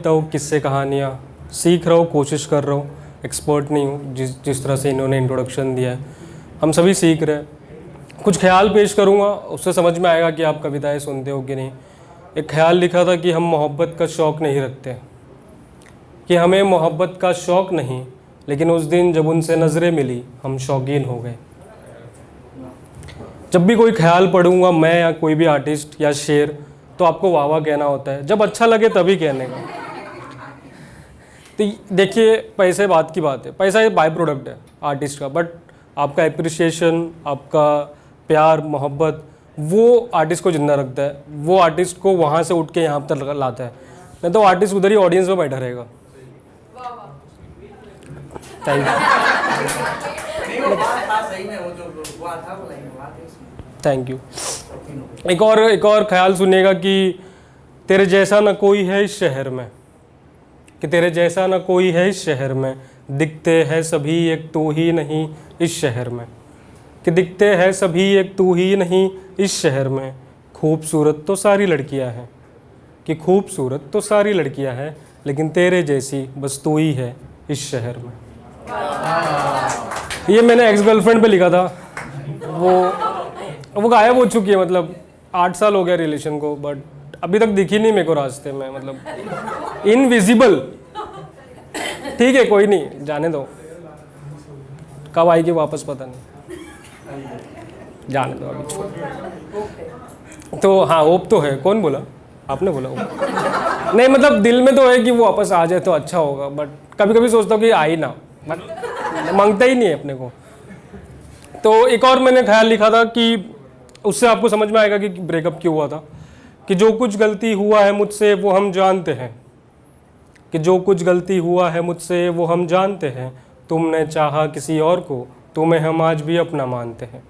तो किस्से कहानियाँ सीख रहा हूँ, कोशिश कर रहा हूँ, एक्सपर्ट नहीं हूँ। जिस तरह से इन्होंने इंट्रोडक्शन दिया है, हम सभी सीख रहे हैं। कुछ ख्याल पेश करूँगा, उससे समझ में आएगा कि आप कविताएं सुनते हो कि नहीं। एक ख्याल लिखा था कि हम मोहब्बत का शौक़ नहीं रखते, कि हमें मोहब्बत का शौक़ नहीं, लेकिन उस दिन जब उनसे नज़रें मिली हम शौकीन हो गए। जब भी कोई ख्याल पढ़ूंगा मैं या कोई भी आर्टिस्ट या शेर, तो आपको वाह वाह कहना होता है, जब अच्छा लगे तभी कहने का। तो देखिए, पैसे बात की बात है, पैसा एक बाय प्रोडक्ट है आर्टिस्ट का, बट आपका एप्रिसिएशन, आपका प्यार, मोहब्बत, वो आर्टिस्ट को जिंदा रखता है, वो आर्टिस्ट को वहाँ से उठ के यहाँ तक लाता है। नहीं तो आर्टिस्ट उधर ही ऑडियंस में बैठा रहेगा। Thank you. एक और ख्याल सुनिएगा कि तेरे जैसा न कोई है इस शहर में, कि तेरे जैसा न कोई है इस शहर में, दिखते हैं सभी एक तू ही नहीं इस शहर में, कि दिखते हैं सभी एक तू ही नहीं इस शहर में। खूबसूरत तो सारी लड़कियां हैं, कि खूबसूरत तो सारी लड़कियां हैं, लेकिन तेरे जैसी बस तू ही है इस शहर में। ये मैंने एक्स गर्लफ्रेंड पे लिखा था, वो गायब हो चुकी है, मतलब 8 साल हो गया रिलेशन को, बट अभी तक दिखी नहीं मेरे को रास्ते में, मतलब इनविजिबल। ठीक है, कोई नहीं, जाने दो, कब आएगी वापस पता नहीं, जाने दो अभी छोड़। तो हाँ, होप तो है। कौन बोला? आपने बोला होप? नहीं, मतलब दिल में तो है कि वो वापस आ जाए तो अच्छा होगा, बट कभी कभी सोचता हूँ कि आ ही ना, बट मांगता ही नहीं है अपने को। तो एक और मैंने ख्याल लिखा था कि उससे आपको समझ में आएगा कि ब्रेकअप क्यों हुआ था, कि जो कुछ गलती हुआ है मुझसे वो हम जानते हैं, कि जो कुछ गलती हुआ है मुझसे वो हम जानते हैं, तुमने चाहा किसी और को, तुम्हें हम आज भी अपना मानते हैं।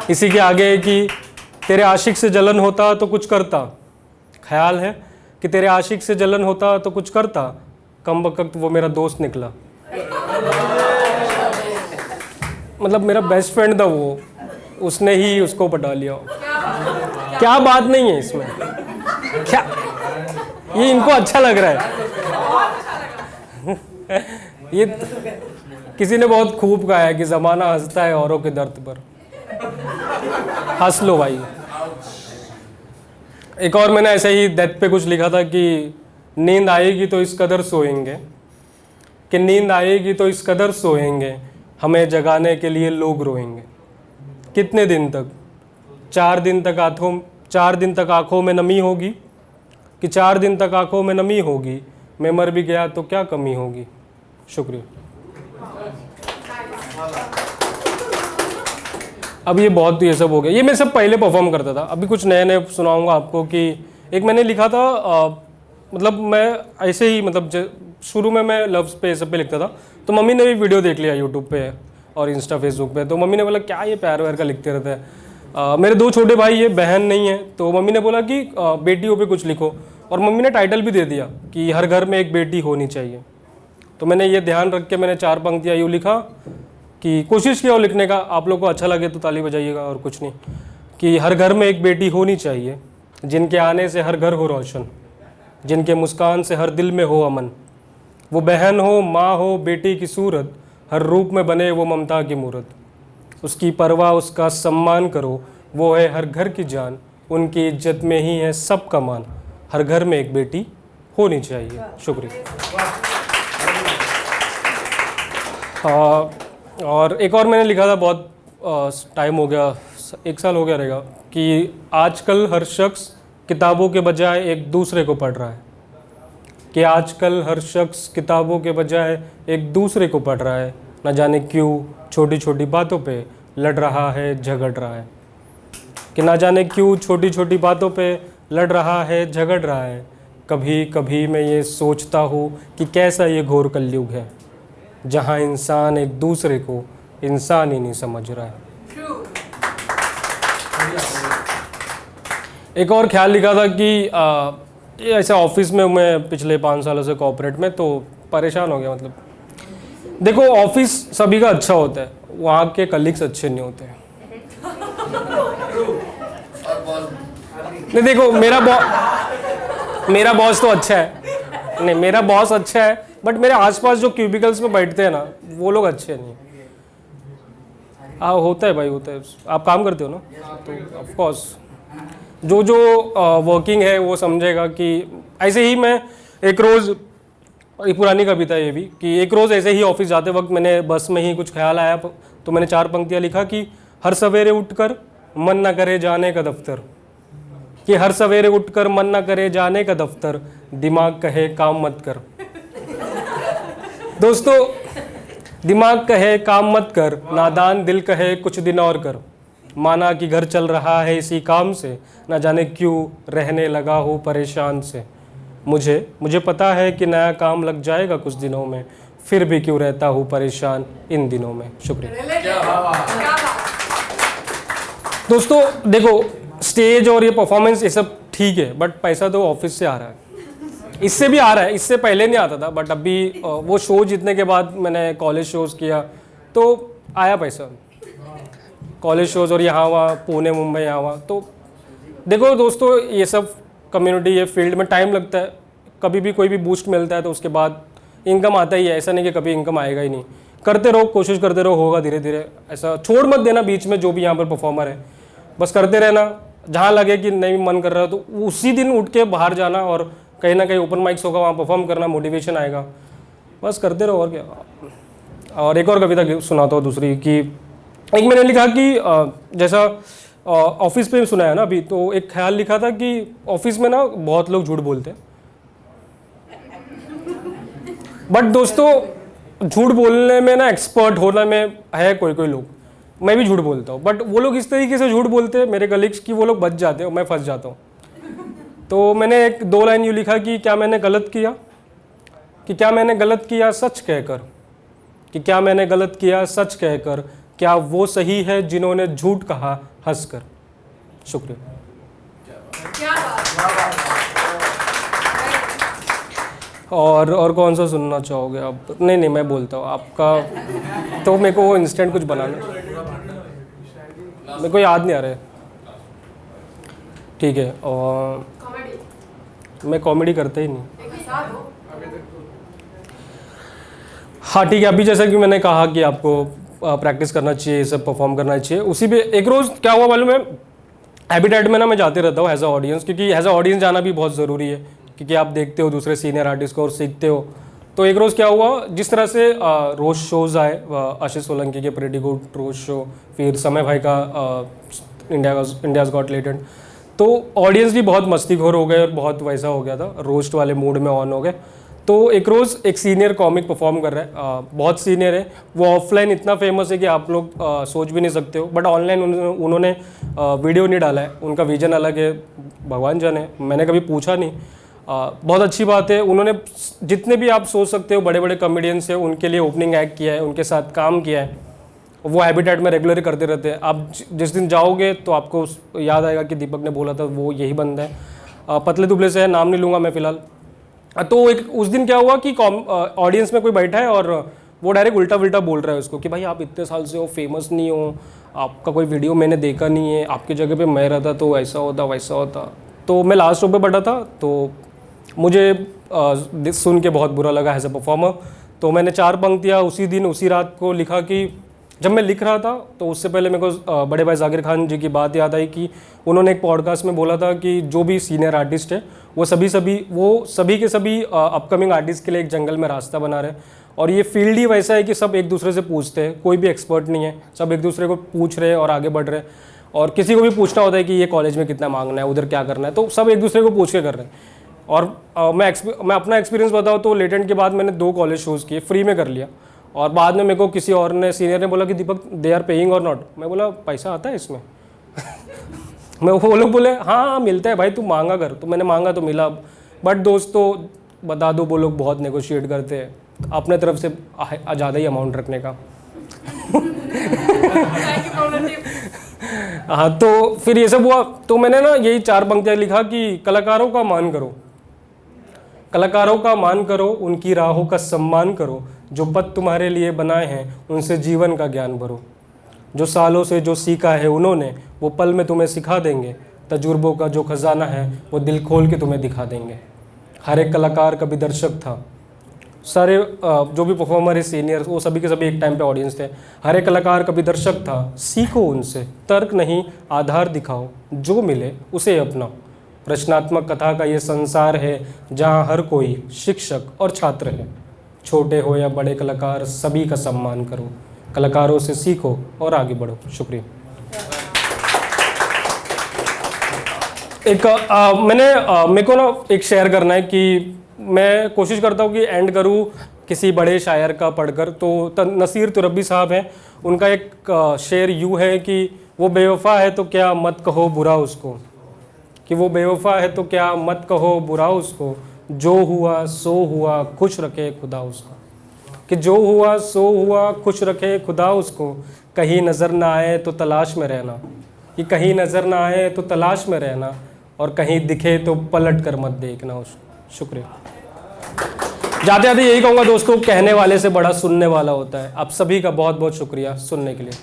इसी के आगे कि तेरे आशिक से जलन होता तो कुछ करता, ख्याल है कि तेरे आशिक से जलन होता तो कुछ करता, कमबख्त वो मेरा दोस्त निकला। मतलब मेरा बेस्ट फ्रेंड था वो, उसने ही उसको पटा लिया। क्या बात नहीं है इसमें, क्या ये इनको अच्छा लग रहा है? ये किसी ने बहुत खूब कहा है कि ज़माना हंसता है औरों के दर्द पर, हंस लो भाई। एक और मैंने ऐसे ही डेथ पे कुछ लिखा था कि नींद आएगी तो इस कदर सोएंगे, कि नींद आएगी तो इस कदर सोएंगे, हमें जगाने के लिए लोग रोएंगे। कितने दिन तक? 4 दिन तक आंखों में नमी होगी, कि 4 दिन तक आंखों में नमी होगी, मैं मर भी गया तो क्या कमी होगी। शुक्रिया। अब ये बहुत ये सब हो गया, ये मैं सब पहले परफॉर्म करता था, अभी कुछ नए नए सुनाऊंगा आपको। कि एक मैंने लिखा था, मतलब मैं ऐसे ही, मतलब शुरू में मैं लव्स पे सब पे लिखता था, तो मम्मी ने भी वीडियो देख लिया यूट्यूब पे और इंस्टा फेसबुक पे, तो मम्मी ने बोला क्या ये प्यार व्यार का लिखते रहते हैं। मेरे 2 छोटे भाई है, बहन नहीं है, तो मम्मी ने बोला कि बेटियों पे कुछ लिखो, और मम्मी ने टाइटल भी दे दिया कि हर घर में एक बेटी होनी चाहिए। तो मैंने ये ध्यान रख के मैंने 4 पंक्तियाँ यूँ लिखा, कि कोशिश किया हो लिखने का, आप लोग को अच्छा लगे तो ताली बजाइएगा और कुछ नहीं। कि हर घर में एक बेटी होनी चाहिए, जिनके आने से हर घर हो रोशन, जिनके मुस्कान से हर दिल में हो अमन, वो बहन हो, माँ हो, बेटी की सूरत, हर रूप में बने वो ममता की मूरत, उसकी परवाह उसका सम्मान करो, वो है हर घर की जान, उनकी इज्जत में ही है सबका मान, हर घर में एक बेटी होनी चाहिए। शुक्रिया। और एक और मैंने लिखा था, बहुत टाइम हो गया, 1 साल हो गया रहेगा, कि आजकल हर शख्स किताबों के बजाय एक दूसरे को पढ़ रहा है, कि आजकल हर शख्स किताबों के बजाय एक दूसरे को पढ़ रहा है, न जाने क्यों छोटी छोटी बातों पे लड़ रहा है, झगड़ रहा है, कि न जाने क्यों छोटी छोटी बातों पे लड़ रहा है, झगड़ रहा है। कभी कभी मैं ये सोचता हूँ कि कैसा ये घोर कलयुग है, जहाँ इंसान एक दूसरे को इंसान ही नहीं समझ रहा है। एक और ख्याल लिखा था कि ये ऐसा ऑफिस में, मैं पिछले 5 सालों से कॉर्पोरेट में, तो परेशान हो गया। मतलब देखो, ऑफिस सभी का अच्छा होता है, वहाँ के कलीग्स अच्छे नहीं होते हैं। नहीं देखो, मेरा बॉस तो अच्छा है, नहीं मेरा बॉस अच्छा है, बट मेरे आसपास जो क्यूबिकल्स में बैठते हैं ना वो लोग अच्छे नहीं। हाँ होता है भाई, होता है। आप काम करते हो ना, तो ऑफ कोर्स जो जो वर्किंग है वो समझेगा कि ऐसे ही मैं एक रोज़, एक पुरानी कविता है ये भी, कि एक रोज़ ऐसे ही ऑफिस जाते वक्त मैंने बस में ही कुछ ख्याल आया, तो मैंने 4 पंक्तियाँ लिखा कि हर सवेरे उठकर मन न करे जाने का दफ्तर, कि हर सवेरे उठकर मन न करे जाने का दफ्तर, दिमाग कहे काम मत कर। दोस्तों, दिमाग कहे काम मत कर, नादान दिल कहे कुछ दिन और कर, माना कि घर चल रहा है इसी काम से, ना जाने क्यों रहने लगा हो परेशान से। मुझे पता है कि नया काम लग जाएगा कुछ दिनों में, फिर भी क्यों रहता हूँ परेशान इन दिनों में। शुक्रिया। दोस्तों देखो, स्टेज और ये परफॉर्मेंस ये सब ठीक है, बट पैसा तो ऑफिस से आ रहा है, इससे भी आ रहा है, इससे पहले नहीं आता था, बट अभी वो शो जीतने के बाद मैंने कॉलेज शोज़ किया तो आया पैसा, कॉलेज शोज़ और यहाँ वहाँ पुणे मुंबई यहाँ वहाँ। तो देखो दोस्तों, ये सब कम्युनिटी, ये फील्ड में टाइम लगता है, कभी भी कोई भी बूस्ट मिलता है तो उसके बाद इनकम आता ही है, ऐसा नहीं कि कभी इनकम आएगा ही नहीं। करते रहो, कोशिश करते रहो, होगा धीरे धीरे। ऐसा छोड़ मत देना बीच में, जो भी यहाँ पर परफॉर्मर है, बस करते रहना। जहाँ लगे कि नहीं मन कर रहा है तो उसी दिन उठ के बाहर जाना, और कहीं ना कहीं ओपन माइक्स होगा, वहाँ परफॉर्म करना, मोटिवेशन आएगा, बस करते रहो और क्या। और एक और कविता सुनाता हूँ दूसरी, कि एक मैंने लिखा कि जैसा ऑफिस पे सुना है ना अभी, तो एक ख्याल लिखा था कि ऑफिस में ना बहुत लोग झूठ बोलते हैं, बट दोस्तों झूठ बोलने में ना एक्सपर्ट होना में है कोई कोई लोग, मैं भी झूठ बोलता हूँ, बट वो लोग इस तरीके से झूठ बोलते हैं मेरे कलीग्स की, वो लोग बच जाते हैं और मैं फंस जाता हूँ। तो मैंने एक 2 लाइन यूँ लिखा कि क्या मैंने गलत किया, कि क्या मैंने गलत किया सच कहकर, कि क्या मैंने गलत किया सच कहकर, क्या वो सही है जिन्होंने झूठ कहा हंसकर। शुक्रिया। और कौन सा सुनना चाहोगे आप? नहीं मैं बोलता हूँ आपका, तो मेरे को वो इंस्टेंट कुछ बनाना, मेरे को याद नहीं आ रहा है। ठीक है, और मैं कॉमेडी करता ही नहीं। हाँ ठीक है, अभी जैसा कि मैंने कहा कि आपको प्रैक्टिस करना चाहिए, सब परफॉर्म करना चाहिए। उसी पे एक रोज़ क्या हुआ मालूम है, हैबिटेट में ना मैं जाते रहता हूँ एज अ ऑडियंस, क्योंकि एज अ ऑडियंस जाना भी बहुत ज़रूरी है, क्योंकि आप देखते हो दूसरे सीनियर आर्टिस्ट को और सीखते हो। तो एक रोज़ क्या हुआ, जिस तरह से रोज़ शोज़ आए, आशीष सोलंकी के प्रेटी गुड रोज़ शो, फिर समय भाई का इंडियाज़ गॉट टैलेंट, तो ऑडियंस भी बहुत मस्तीखोर हो गए और बहुत वैसा हो गया था, रोस्ट वाले मूड में ऑन हो गए। तो एक रोज़ एक सीनियर कॉमिक परफॉर्म कर रहा है, बहुत सीनियर है वो, ऑफलाइन इतना फेमस है कि आप लोग सोच भी नहीं सकते हो, बट ऑनलाइन उन्होंने वीडियो नहीं डाला है, उनका विजन अलग है, भगवान जाने, मैंने कभी पूछा नहीं। बहुत अच्छी बात है, उन्होंने जितने भी आप सोच सकते हो बड़े बड़े कॉमेडियंस हैं उनके लिए ओपनिंग एक्ट किया है, उनके साथ काम किया है, वो हैबिटेट में रेगुलर करते रहते हैं। आप जिस दिन जाओगे तो आपको याद आएगा कि दीपक ने बोला था वो यही बंदा है, पतले दुबले से है, नाम नहीं लूँगा मैं फ़िलहाल। तो एक उस दिन क्या हुआ कि ऑडियंस में कोई बैठा है और वो डायरेक्ट उल्टा उल्टा बोल रहा है उसको कि भाई आप इतने साल से हो, फेमस नहीं हो, आपका कोई वीडियो मैंने देखा नहीं है, आपकी जगह पे मैं रहता तो ऐसा होता वैसा होता। तो मैं लास्ट रो पे बैठा था, तो मुझे सुन के बहुत बुरा लगा एज अ परफॉर्मर। तो मैंने 4 पंक्तियाँ उसी दिन उसी रात को लिखा कि जब मैं लिख रहा था तो उससे पहले मेरे को बड़े भाई जाकिर खान जी की बात याद आई कि उन्होंने एक पॉडकास्ट में बोला था कि जो भी सीनियर आर्टिस्ट है वो सभी के सभी अपकमिंग आर्टिस्ट के लिए एक जंगल में रास्ता बना रहे हैं। और ये फील्ड ही वैसा है कि सब एक दूसरे से पूछते हैं, कोई भी एक्सपर्ट नहीं है, सब एक दूसरे को पूछ रहे हैं और आगे बढ़ रहे हैं। और किसी को भी पूछना होता है कि ये कॉलेज में कितना मांगना है, उधर क्या करना है, तो सब एक दूसरे को पूछ के कर रहे हैं। और मैं अपना एक्सपीरियंस बताऊँ तो लेटेंट के बाद मैंने 2 कॉलेज शोज़ किए, फ्री में कर लिया। और बाद में मेरे को किसी और ने सीनियर ने बोला कि दीपक दे आर पेइंग और नॉट। मैं बोला पैसा आता है इसमें? वो लोग बोले हाँ मिलता है भाई, तू मांगा कर। तो मैंने मांगा तो मिला। बट दोस्तों बता दो, वो लोग बहुत नेगोशिएट करते हैं अपने तरफ से ज़्यादा ही अमाउंट रखने का। हाँ, तो फिर ये सब हुआ। तो मैंने ना यही 4 पंक्तियाँ लिखा कि कलाकारों का मान करो, कलाकारों का मान करो, उनकी राहों का सम्मान करो, जो पद तुम्हारे लिए बनाए हैं उनसे जीवन का ज्ञान भरो, जो सालों से जो सीखा है उन्होंने वो पल में तुम्हें सिखा देंगे, तजुर्बों का जो खजाना है वो दिल खोल के तुम्हें दिखा देंगे। हर एक कलाकार कभी दर्शक था। सारे जो भी परफॉर्मर है सीनियर, वो सभी के सभी एक टाइम पे ऑडियंस थे। हर एक कलाकार कभी दर्शक था, सीखो उनसे, तर्क नहीं आधार दिखाओ, जो मिले उसे अपनाओ। रचनात्मक कथा का ये संसार है जहाँ हर कोई शिक्षक और छात्र है। छोटे हो या बड़े कलाकार सभी का सम्मान करो, कलाकारों से सीखो और आगे बढ़ो। शुक्रिया। एक मेरे को ना एक शेयर करना है कि मैं कोशिश करता हूँ कि एंड करूँ किसी बड़े शायर का पढ़कर। तो नसीर तुरब्बी साहब हैं, उनका एक शेर यूँ है कि वो बेवफा है तो क्या मत कहो बुरा उसको, कि वो बेवफा है तो क्या मत कहो बुरा उसको, जो हुआ सो हुआ खुश रखे खुदा उसको। कि जो हुआ सो हुआ खुश रखे खुदा उसको, कहीं नज़र ना आए तो तलाश में रहना, कि कहीं नज़र ना आए तो तलाश में रहना, और कहीं दिखे तो पलट कर मत देखना उसको। शुक्रिया। जाते जाते यही कहूँगा दोस्तों, कहने वाले से बड़ा सुनने वाला होता है। आप सभी का बहुत बहुत शुक्रिया सुनने के लिए।